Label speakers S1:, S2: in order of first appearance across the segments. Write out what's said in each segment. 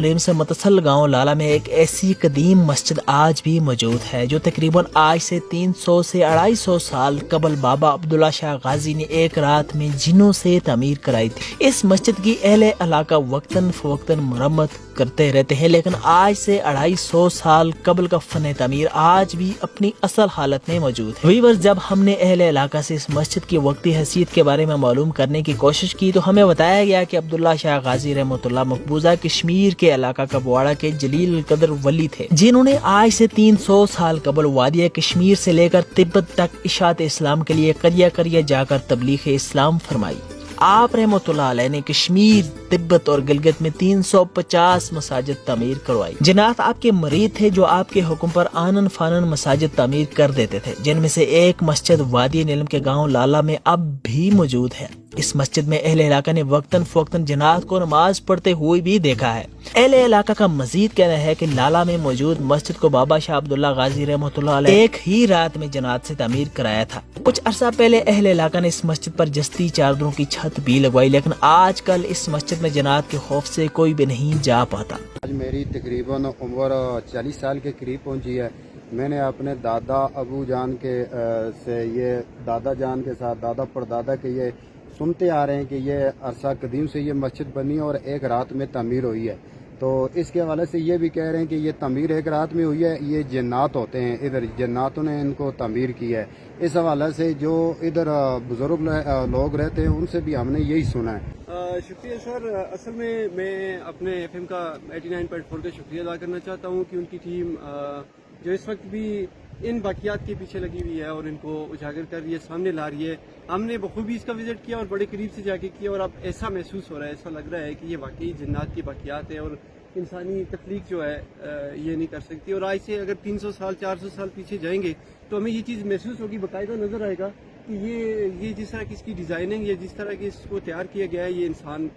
S1: نیم سے متصل گاؤں لالا میں ایک ایسی قدیم مسجد آج بھی موجود ہے جو تقریباً آج سے 300 سے 250 سال قبل بابا عبداللہ شاہ غازی نے ایک رات میں جنوں سے تعمیر کرائی تھی۔ اس مسجد کی اہل علاقہ وقتاً فوقتاً مرمت کرتے رہتے ہیں، لیکن آج سے 250 سال قبل کا فن تعمیر آج بھی اپنی اصل حالت میں موجود ہے۔ ویورز، جب ہم نے اہل علاقہ سے اس مسجد کی وقتی حیثیت کے بارے میں معلوم کرنے کی کوشش کی تو ہمیں بتایا گیا کہ عبداللہ شاہ غازی رحمۃ اللہ مقبوضہ کشمیر کے علاقہ کپواڑہ کے جلیل القدر ولی تھے، جنہوں نے آج سے 300 سال قبل وادی کشمیر سے لے کر تبت تک اشاعت اسلام کے لیے قریہ قریہ جا کر تبلیغ اسلام فرمائی۔ آپ رحمۃ اللہ علیہ نے کشمیر، تبت اور گلگت میں 350 مساجد تعمیر کروائی۔ جنات آپ کے مرید تھے جو آپ کے حکم پر آنن فانن مساجد تعمیر کر دیتے تھے، جن میں سے ایک مسجد وادی نیلم کے گاؤں لالا میں اب بھی موجود ہے۔ اس مسجد میں اہل علاقہ نے وقتاً فوقتاً جنات کو نماز پڑھتے ہوئے بھی دیکھا ہے۔ اہل علاقہ کا مزید کہنا ہے کہ لالا میں موجود مسجد کو بابا شاہ عبداللہ غازی رحمۃ اللہ علیہ ایک ہی رات میں جنات سے تعمیر کرایا تھا۔ کچھ عرصہ پہلے اہل علاقہ نے اس مسجد پر جستی چادروں کی چھت بھی لگوائی، لیکن آج کل اس مسجد میں جنات کے خوف سے کوئی بھی نہیں جا پاتا۔
S2: آج میری تقریباً عمر 40 سال کے قریب پہنچی ہے۔ میں نے اپنے دادا ابو جان کے سے یہ دادا جان کے ساتھ دادا پردادا کے یہ سنتے آ رہے ہیں کہ یہ عرصہ قدیم سے یہ مسجد بنی اور ایک رات میں تعمیر ہوئی ہے، تو اس کے حوالے سے یہ بھی کہہ رہے ہیں کہ یہ تعمیر ایک رات میں ہوئی ہے، یہ جنات ہوتے ہیں، ادھر جناتوں نے ان کو تعمیر کی ہے۔ اس حوالے سے جو ادھر بزرگ لوگ رہتے ہیں ان سے بھی ہم نے یہی سنا ہے۔
S3: شکریہ سر، اصل میں اپنے ایف ایم کا 89.4 کا شکریہ ادا کرنا چاہتا ہوں کہ ان کی ٹیم جو اس وقت بھی ان باقیات کے پیچھے لگی ہوئی ہے اور ان کو اجاگر کر رہی ہے، سامنے لا رہی ہے۔ ہم نے بخوبی اس کا وزٹ کیا اور بڑے قریب سے جا کے کیا، اور اب ایسا محسوس ہو رہا ہے، ایسا لگ رہا ہے کہ یہ واقعی جنات کی باقیات ہے اور انسانی تخلیق جو ہے یہ نہیں کر سکتی۔ اور آج سے اگر 300 سال 400 سال پیچھے جائیں گے تو ہمیں یہ چیز محسوس ہوگی، باقاعدہ نظر آئے گا کہ یہ جس طرح کی اس کی ڈیزائننگ یا جس طرح کی اس کو تیار کیا گیا ہے یہ انسان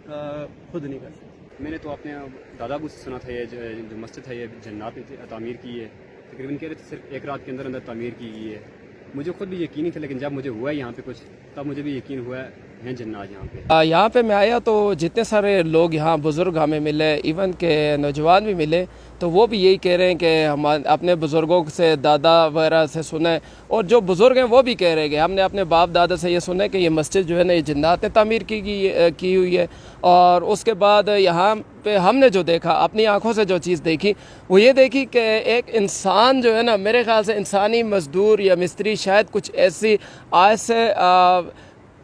S3: خود نہیں کر سکتا۔
S4: میں نے تو اپنے دادا ابو سے سنا تھا یہ جو مسجد ہے یہ جنات نے تعمیر کی ہے، تقریباً کہہ رہے تھے صرف ایک رات کے اندر تعمیر کی گئی ہے۔ مجھے خود بھی یقین نہیں تھا، لیکن جب مجھے ہوا ہے یہاں پہ کچھ تب مجھے بھی یقین ہوا ہے جنات یہاں پہ
S5: میں آیا تو جتنے سارے لوگ یہاں بزرگ ہمیں ملے، ایون کہ نوجوان بھی ملے، تو وہ بھی یہی کہہ رہے ہیں کہ ہم اپنے بزرگوں سے دادا وغیرہ سے سنیں، اور جو بزرگ ہیں وہ بھی کہہ رہے ہیں کہ ہم نے اپنے باپ دادا سے یہ سنا ہے کہ یہ مسجد جو ہے نا یہ جنات نے تعمیر کی ہوئی ہے۔ اور اس کے بعد یہاں پہ ہم نے جو دیکھا، اپنی آنکھوں سے جو چیز دیکھی وہ یہ دیکھی کہ ایک انسان جو ہے نا، میرے خیال سے انسانی مزدور یا مستری شاید کچھ ایسی آج سے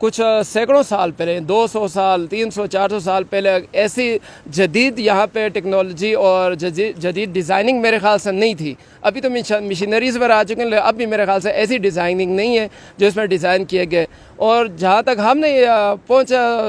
S5: کچھ سینکڑوں سال پہلے، 200 سال 300 400 سال پہلے ایسی جدید یہاں پہ ٹیکنالوجی اور جدید ڈیزائننگ میرے خیال سے نہیں تھی۔ ابھی تو مشینریز وغیرہ آ چکے ہیں، اب بھی میرے خیال سے ایسی ڈیزائننگ نہیں ہے جو اس میں ڈیزائن کیے گئے۔ اور جہاں تک ہم نے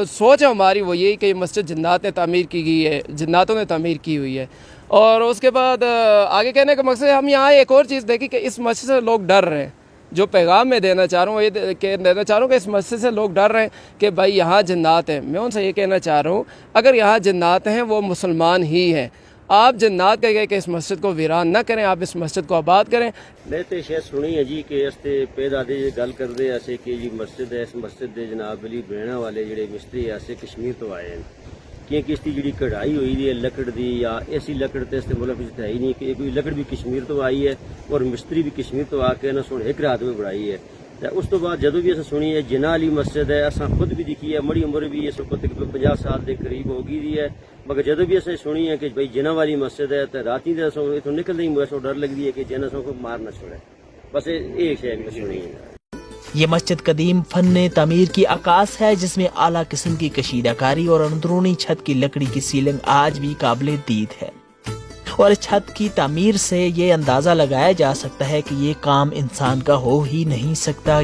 S5: سوچ ہے ہماری وہ یہی کہ یہ مسجد جنات نے تعمیر کی گئی ہے، جناتوں نے تعمیر کی ہوئی ہے۔ اور اس کے بعد آگے کہنے کا مقصد ہم یہاں ایک اور چیز دیکھی کہ اس مسجد سے لوگ ڈر رہے ہیں۔ جو پیغام میں دینا چاہ رہا ہوں یہ دینا چاہ رہا ہوں کہ اس مسجد سے لوگ ڈر رہے ہیں کہ بھائی یہاں جنات ہیں۔ میں ان سے یہ کہنا چاہ رہا ہوں اگر یہاں جنات ہیں وہ مسلمان ہی ہیں، آپ جنات کہہ گئے کہ اس مسجد کو ویران نہ کریں، آپ اس مسجد کو آباد کریں۔
S6: میں تو شاید سنی ہے جی کہ اس تے پیدادے گل کرتے ایسے کہ جی مسجد ہے، اس مسجد دے جناب علی بنانے والے جڑے مستری ایسے کشمیر تو آئے ہیں، کیونکہ اس کی جڑی کڑھائی ہوئی ہے لکڑ دی یا ایسی لکڑ تے اس تے ملک ہے ہی نہیں کہ کوئی لکڑ بھی کشمیر تو آئی ہے اور مستری بھی کشمیر تو آ کے نہ سن ایک رات میں بنائی ہے۔ اس تو بعد جدو بھی اصل سنی ہے جناح والی مسجد ہے، اصل خود بھی دیکھی ہے، مڑی عمر بھی اس وقت 50 سال کے قریب ہو گئی ہے، مگر جدو بھی اصل سنی ہے کہ بھائی جناح والی مسجد ہے تو رات ہی اتوں نکلتے ہی مجھے ڈر لگتی ہے کہ جناح سو کو مار نہ چھوڑے، بس یہ شاید سنی ہے۔
S1: یہ مسجد قدیم فن تعمیر کی عکاس ہے جس میں اعلیٰ قسم کی کشیدہ کاری اور اندرونی چھت کی لکڑی کی سیلنگ آج بھی قابل دید ہے، اور اس چھت کی تعمیر سے یہ اندازہ لگایا جا سکتا ہے کہ یہ کام انسان کا ہو ہی نہیں سکتا۔